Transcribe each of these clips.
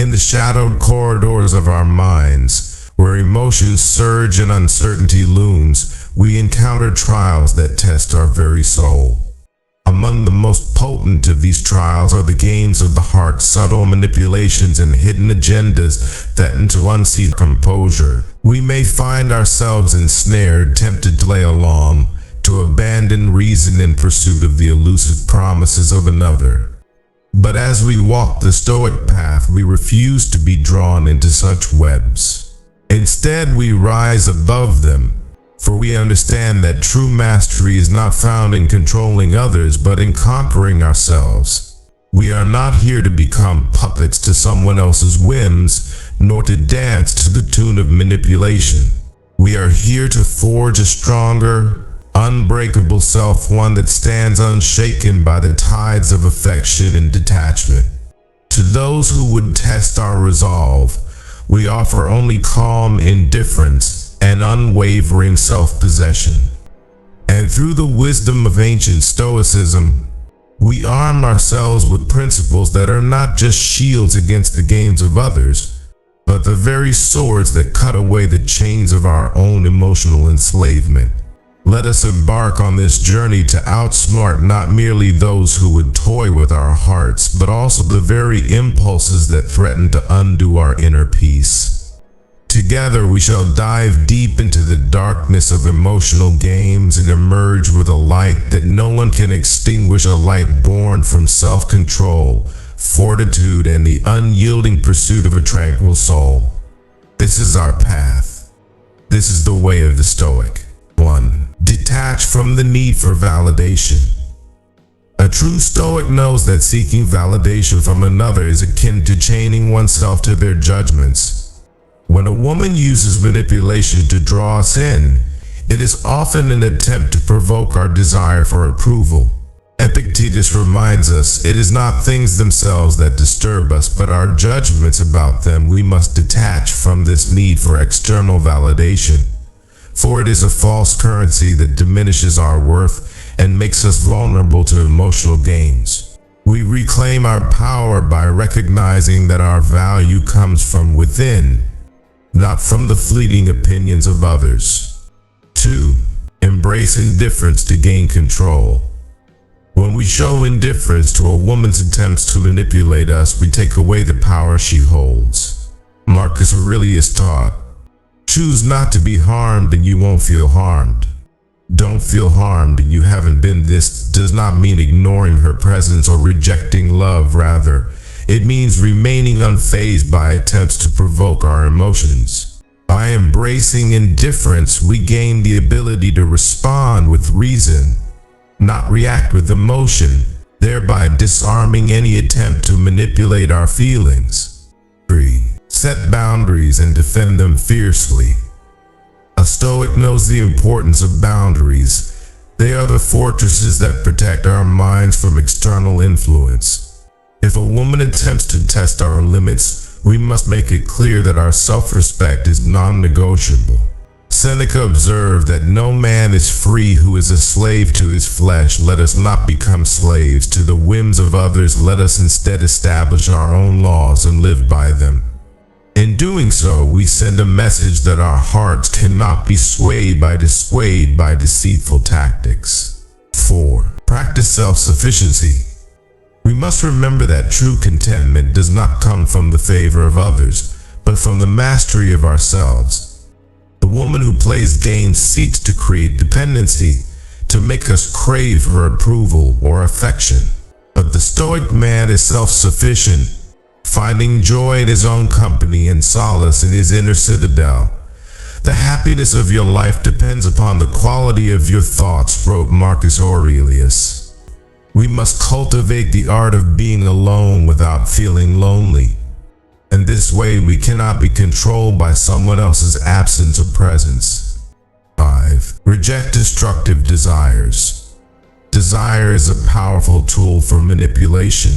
In the shadowed corridors of our minds, where emotions surge and uncertainty looms, we encounter trials that test our very soul. Among the most potent of these trials are the games of the heart, subtle manipulations and hidden agendas threaten to unseat composure. We may find ourselves ensnared, tempted to play along, to abandon reason in pursuit of the elusive promises of another. But as we walk the Stoic path, we refuse to be drawn into such webs. Instead, we rise above them, for we understand that true mastery is not found in controlling others, but in conquering ourselves. We are not here to become puppets to someone else's whims, nor to dance to the tune of manipulation. We are here to forge a stronger, unbreakable self, one that stands unshaken by the tides of affection and detachment. To those who would test our resolve, we offer only calm indifference and unwavering self-possession. And through the wisdom of ancient Stoicism, we arm ourselves with principles that are not just shields against the games of others, but the very swords that cut away the chains of our own emotional enslavement. Let us embark on this journey to outsmart not merely those who would toy with our hearts, but also the very impulses that threaten to undo our inner peace. Together we shall dive deep into the darkness of emotional games and emerge with a light that no one can extinguish, a light born from self-control, fortitude, and the unyielding pursuit of a tranquil soul. This is our path. This is the way of the Stoic. 1. Detach from the need for validation. A true Stoic knows that seeking validation from another is akin to chaining oneself to their judgments. When a woman uses manipulation to draw us in, it is often an attempt to provoke our desire for approval. Epictetus reminds us it is not things themselves that disturb us, but our judgments about them. We must detach from this need for external validation, for it is a false currency that diminishes our worth and makes us vulnerable to emotional gains. We reclaim our power by recognizing that our value comes from within, not from the fleeting opinions of others. 2. Embrace indifference to gain control. When we show indifference to a woman's attempts to manipulate us, we take away the power she holds. Marcus Aurelius taught, "Choose not to be harmed and you won't feel harmed." Don't feel harmed and you haven't been. This does not mean ignoring her presence or rejecting love. Rather, it means remaining unfazed by attempts to provoke our emotions. By embracing indifference, we gain the ability to respond with reason, not react with emotion, thereby disarming any attempt to manipulate our feelings. 3. Set boundaries and defend them fiercely. A Stoic knows the importance of boundaries. They are the fortresses that protect our minds from external influence. If a woman attempts to test our limits, we must make it clear that our self-respect is non-negotiable. Seneca observed that no man is free who is a slave to his flesh. Let us not become slaves to the whims of others. Let us instead establish our own laws and live by them. In doing so, we send a message that our hearts cannot be swayed by deceitful tactics. 4. Practice self-sufficiency. We must remember that true contentment does not come from the favor of others, but from the mastery of ourselves. The woman who plays games seeks to create dependency, to make us crave for approval or affection. But the Stoic man is self-sufficient, finding joy in his own company and solace in his inner citadel. The happiness of your life depends upon the quality of your thoughts, wrote Marcus Aurelius. We must cultivate the art of being alone without feeling lonely. And this way we cannot be controlled by someone else's absence or presence. 5. Reject destructive desires. Desire is a powerful tool for manipulation.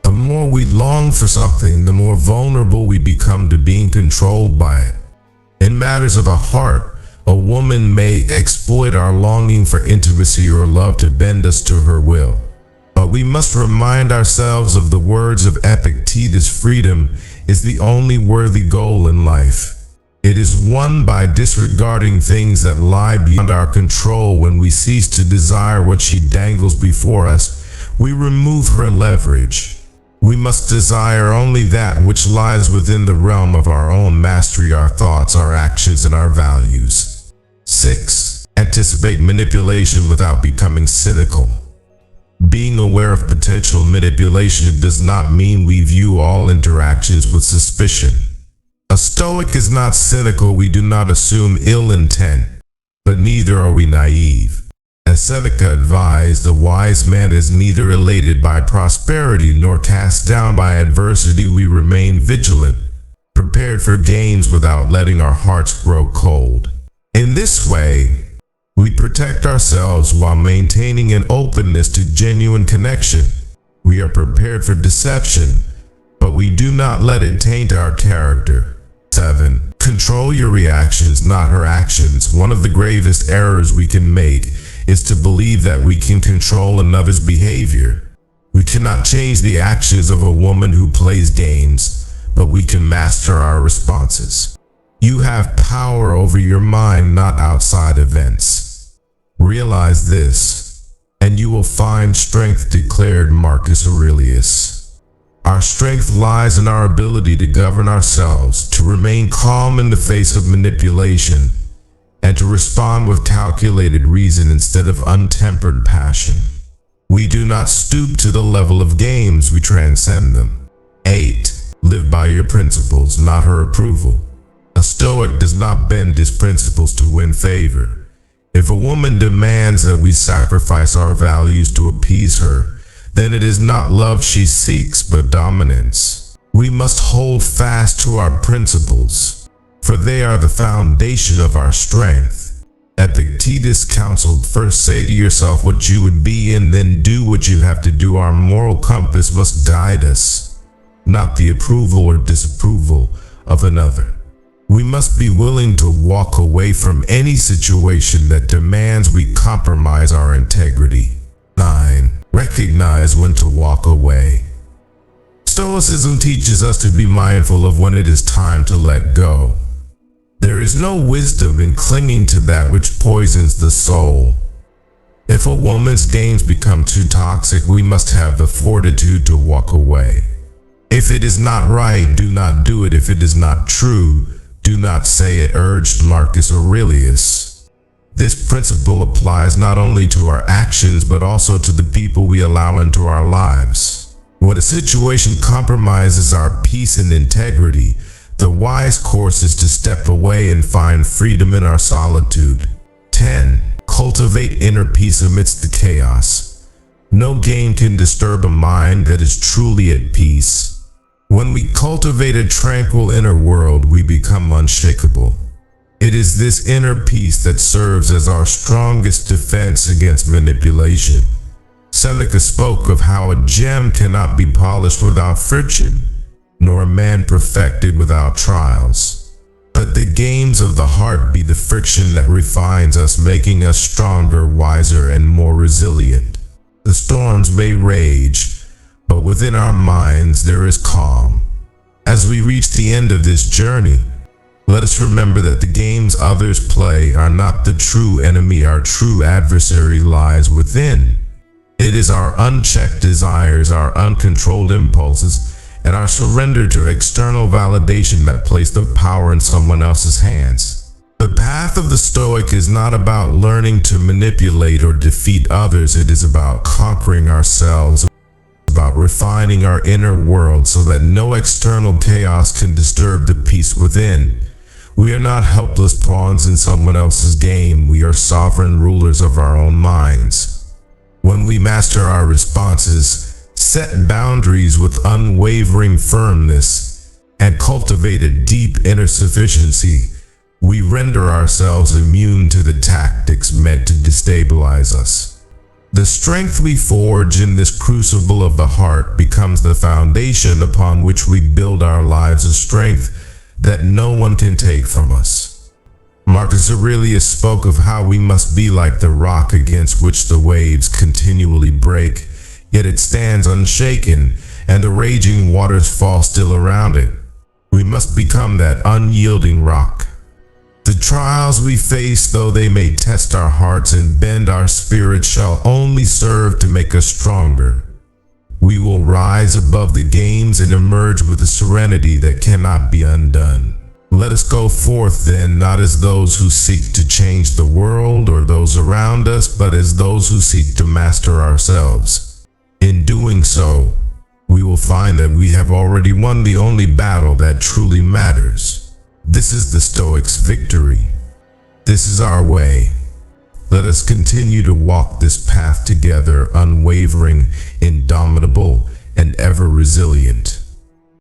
The more we long for something, the more vulnerable we become to being controlled by it. In matters of the heart, a woman may exploit our longing for intimacy or love to bend us to her will. But we must remind ourselves of the words of Epictetus: freedom is the only worthy goal in life. It is won by disregarding things that lie beyond our control. When we cease to desire what she dangles before us, we remove her leverage. We must desire only that which lies within the realm of our own mastery: our thoughts, our actions, and our values. 6. Anticipate manipulation without becoming cynical. Being aware of potential manipulation does not mean we view all interactions with suspicion. A Stoic is not cynical. We do not assume ill intent, but neither are we naive. As Seneca advised, a wise man is neither elated by prosperity nor cast down by adversity. We remain vigilant, prepared for gains without letting our hearts grow cold. In this way, we protect ourselves while maintaining an openness to genuine connection. We are prepared for deception, but we do not let it taint our character. 7. Control your reactions, not her actions. One of the gravest errors we can make is to believe that we can control another's behavior. We cannot change the actions of a woman who plays games, but we can master our responses. You have power over your mind, not outside events. Realize this, and you will find strength, declared Marcus Aurelius. Our strength lies in our ability to govern ourselves, to remain calm in the face of manipulation, and to respond with calculated reason instead of untempered passion. We do not stoop to the level of games, we transcend them. 8. Live by your principles, not her approval. A Stoic does not bend his principles to win favor. If a woman demands that we sacrifice our values to appease her, then it is not love she seeks, but dominance. We must hold fast to our principles, for they are the foundation of our strength. Epictetus counseled, first say to yourself what you would be and then do what you have to do. Our moral compass must guide us, not the approval or disapproval of another. We must be willing to walk away from any situation that demands we compromise our integrity. 9. Recognize when to walk away. Stoicism teaches us to be mindful of when it is time to let go. There is no wisdom in clinging to that which poisons the soul. If a woman's games become too toxic, we must have the fortitude to walk away. If it is not right, do not do it. If it is not true, do not say it, urged Marcus Aurelius. This principle applies not only to our actions, but also to the people we allow into our lives. When a situation compromises our peace and integrity, the wise course is to step away and find freedom in our solitude. 10. Cultivate inner peace amidst the chaos. No game can disturb a mind that is truly at peace. When we cultivate a tranquil inner world, we become unshakable. It is this inner peace that serves as our strongest defense against manipulation. Seneca spoke of how a gem cannot be polished without friction, nor a man perfected without trials. Let the games of the heart be the friction that refines us, making us stronger, wiser, and more resilient. The storms may rage, but within our minds there is calm. As we reach the end of this journey, let us remember that the games others play are not the true enemy. Our true adversary lies within. It is our unchecked desires, our uncontrolled impulses, and our surrender to external validation that place the power in someone else's hands. The path of the Stoic is not about learning to manipulate or defeat others. It is about conquering ourselves, about refining our inner world so that no external chaos can disturb the peace within. We are not helpless pawns in someone else's game. We are sovereign rulers of our own minds. When we master our responses, set boundaries with unwavering firmness, and cultivate a deep inner sufficiency, we render ourselves immune to the tactics meant to destabilize us. The strength we forge in this crucible of the heart becomes the foundation upon which we build our lives of strength that no one can take from us. Marcus Aurelius spoke of how we must be like the rock against which the waves continually break, yet it stands unshaken, and the raging waters fall still around it. We must become that unyielding rock. The trials we face, though they may test our hearts and bend our spirits, shall only serve to make us stronger. We will rise above the games and emerge with a serenity that cannot be undone. Let us go forth then, not as those who seek to change the world or those around us, but as those who seek to master ourselves. In doing so, we will find that we have already won the only battle that truly matters. This is the Stoics' victory. This is our way. Let us continue to walk this path together, unwavering, indomitable, and ever resilient.